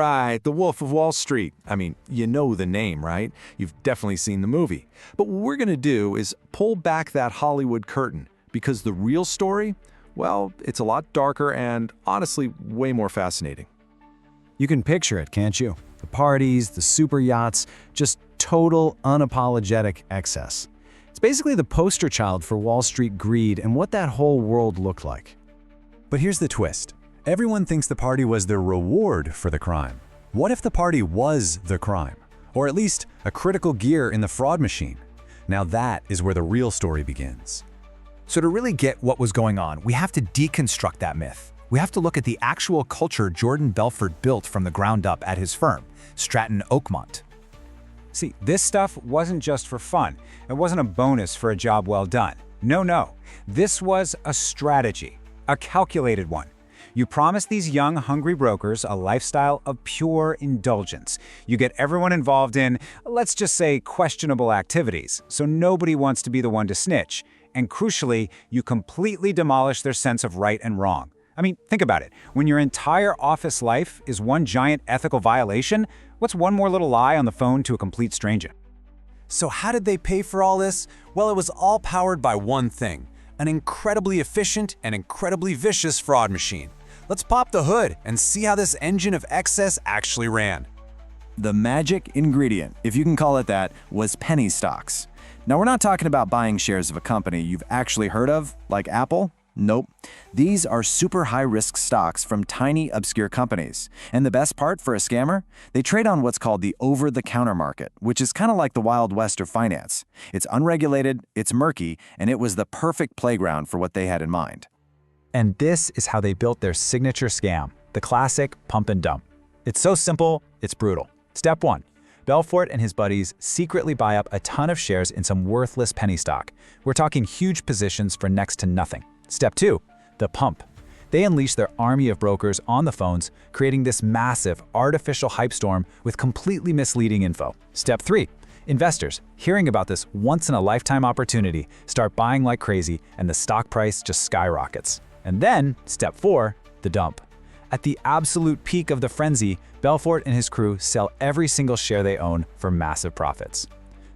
right, The Wolf of Wall Street. I mean, you know the name, right? You've definitely seen the movie. But what we're going to do is pull back that Hollywood curtain, because the real story, well, it's a lot darker and, honestly, way more fascinating. You can picture it, can't you? The parties, the super yachts, just total, unapologetic excess. It's basically the poster child for Wall Street greed and what that whole world looked like. But here's the twist. Everyone thinks the party was the reward for the crime. What if the party was the crime? Or at least a critical gear in the fraud machine? Now that is where the real story begins. So to really get what was going on, we have to deconstruct that myth. We have to look at the actual culture Jordan Belfort built from the ground up at his firm, Stratton Oakmont. See, this stuff wasn't just for fun. It wasn't a bonus for a job well done. No. This was a strategy, a calculated one. You promise these young, hungry brokers a lifestyle of pure indulgence. You get everyone involved in, let's just say, questionable activities, so nobody wants to be the one to snitch. And crucially, you completely demolish their sense of right and wrong. I mean, think about it. When your entire office life is one giant ethical violation, what's one more little lie on the phone to a complete stranger? So how did they pay for all this? Well, it was all powered by one thing: an incredibly efficient and incredibly vicious fraud machine. Let's pop the hood and see how this engine of excess actually ran. The magic ingredient, if you can call it that, was penny stocks. Now, we're not talking about buying shares of a company you've actually heard of, like Apple. Nope. These are super high-risk stocks from tiny, obscure companies. And the best part for a scammer? They trade on what's called the over-the-counter market, which is kind of like the Wild West of finance. It's unregulated, it's murky, and it was the perfect playground for what they had in mind. And this is how they built their signature scam, the classic pump and dump. It's so simple, it's brutal. Step 1. Belfort and his buddies secretly buy up a ton of shares in some worthless penny stock. We're talking huge positions for next to nothing. Step 2. The pump. They unleash their army of brokers on the phones, creating this massive, artificial hype storm with completely misleading info. Step 3. Investors, hearing about this once-in-a-lifetime opportunity, start buying like crazy, and the stock price just skyrockets. And then, step 4, the dump. At the absolute peak of the frenzy, Belfort and his crew sell every single share they own for massive profits.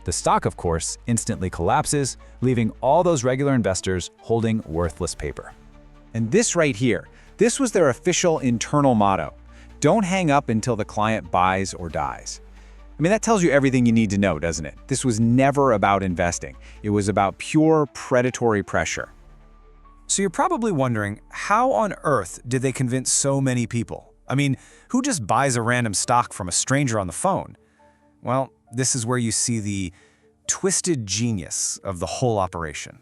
The stock, of course, instantly collapses, leaving all those regular investors holding worthless paper. And this right here, this was their official internal motto: don't hang up until the client buys or dies. I mean, that tells you everything you need to know, doesn't it? This was never about investing. It was about pure predatory pressure. So you're probably wondering, how on earth did they convince so many people? I mean, who just buys a random stock from a stranger on the phone? Well, this is where you see the twisted genius of the whole operation.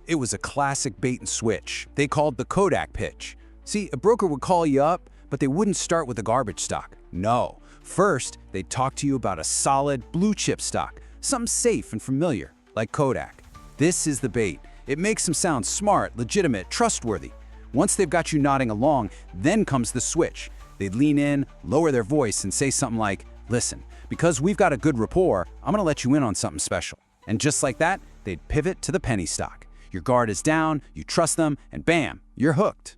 It was a classic bait and switch. They called the Kodak pitch. See, a broker would call you up, but they wouldn't start with a garbage stock. No. First, they'd talk to you about a solid blue chip stock, something safe and familiar, like Kodak. This is the bait. It makes them sound smart, legitimate, trustworthy. Once they've got you nodding along, then comes the switch. They'd lean in, lower their voice, and say something like, "Listen, because we've got a good rapport, I'm gonna let you in on something special." And just like that, they'd pivot to the penny stock. Your guard is down, you trust them, and bam, you're hooked.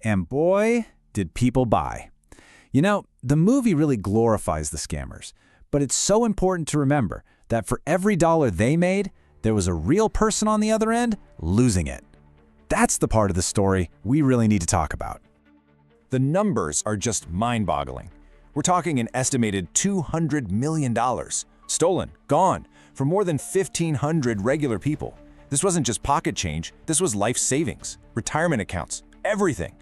And boy, did people buy. You know, the movie really glorifies the scammers, but it's so important to remember that for every dollar they made, there was a real person on the other end losing it. That's the part of the story we really need to talk about. The numbers are just mind-boggling. We're talking an estimated $200 million. Stolen, gone, for more than 1,500 regular people. This wasn't just pocket change, this was life savings, retirement accounts, everything.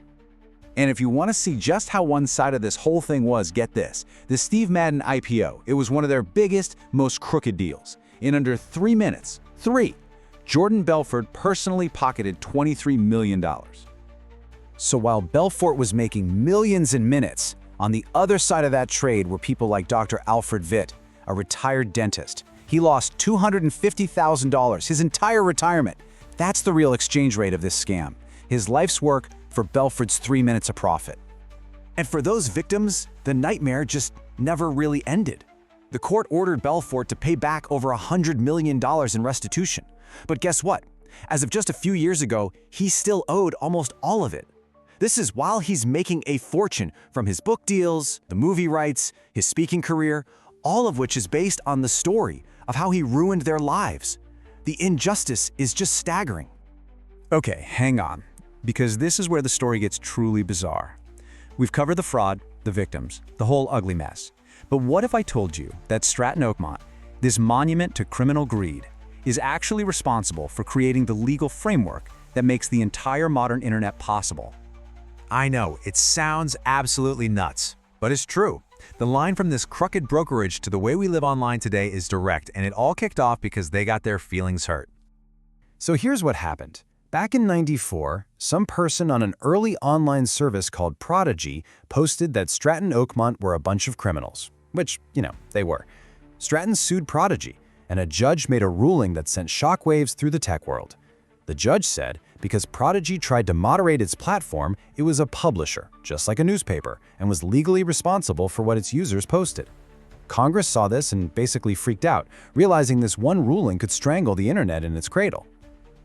And if you want to see just how one-sided this whole thing was, get this. The Steve Madden IPO, it was one of their biggest, most crooked deals. In under 3 minutes, Jordan Belfort personally pocketed $23 million. So while Belfort was making millions in minutes, on the other side of that trade were people like Dr. Alfred Witt, a retired dentist. He lost $250,000, his entire retirement. That's the real exchange rate of this scam. His life's work for Belfort's 3 minutes of profit. And for those victims, the nightmare just never really ended. The court ordered Belfort to pay back over $100 million in restitution. But guess what? As of just a few years ago, he still owed almost all of it. This is while he's making a fortune from his book deals, the movie rights, his speaking career, all of which is based on the story of how he ruined their lives. The injustice is just staggering. Okay, hang on, because this is where the story gets truly bizarre. We've covered the fraud, the victims, the whole ugly mess. But what if I told you that Stratton Oakmont, this monument to criminal greed, is actually responsible for creating the legal framework that makes the entire modern internet possible? I know, it sounds absolutely nuts, but it's true. The line from this crooked brokerage to the way we live online today is direct, and it all kicked off because they got their feelings hurt. So here's what happened. Back in '94, some person on an early online service called Prodigy posted that Stratton Oakmont were a bunch of criminals, which, they were. Stratton sued Prodigy, and a judge made a ruling that sent shockwaves through the tech world. The judge said because Prodigy tried to moderate its platform, it was a publisher, just like a newspaper, and was legally responsible for what its users posted. Congress saw this and basically freaked out, realizing this one ruling could strangle the internet in its cradle.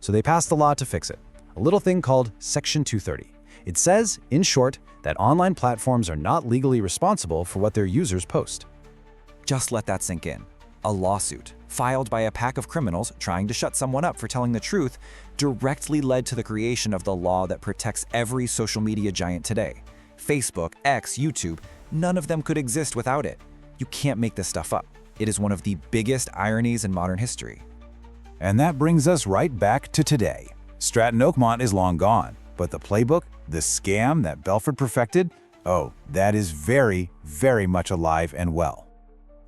So they passed a law to fix it, a little thing called Section 230. It says, in short, that online platforms are not legally responsible for what their users post. Just let that sink in. A lawsuit, filed by a pack of criminals trying to shut someone up for telling the truth, directly led to the creation of the law that protects every social media giant today. Facebook, X, YouTube, none of them could exist without it. You can't make this stuff up. It is one of the biggest ironies in modern history. And that brings us right back to today. Stratton Oakmont is long gone, but the playbook, the scam that Belfort perfected, oh, that is very, very much alive and well.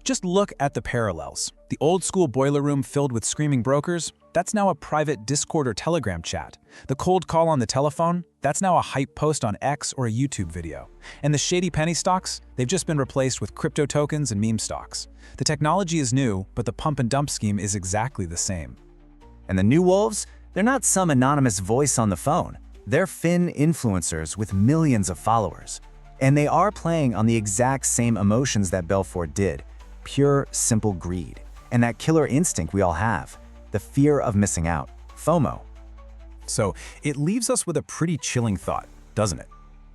Just look at the parallels. The old-school boiler room filled with screaming brokers, that's now a private Discord or Telegram chat. The cold call on the telephone, that's now a hype post on X or a YouTube video. And the shady penny stocks, they've just been replaced with crypto tokens and meme stocks. The technology is new, but the pump and dump scheme is exactly the same. And the new wolves? They're not some anonymous voice on the phone. They're Fin influencers with millions of followers. And they are playing on the exact same emotions that Belfort did. Pure, simple greed. And that killer instinct we all have. The fear of missing out. FOMO. So it leaves us with a pretty chilling thought, doesn't it?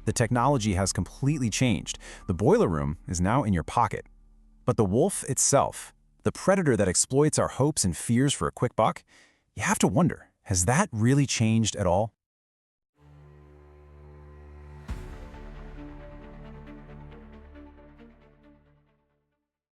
The technology has completely changed. The boiler room is now in your pocket. But the wolf itself, the predator that exploits our hopes and fears for a quick buck, you have to wonder, has that really changed at all?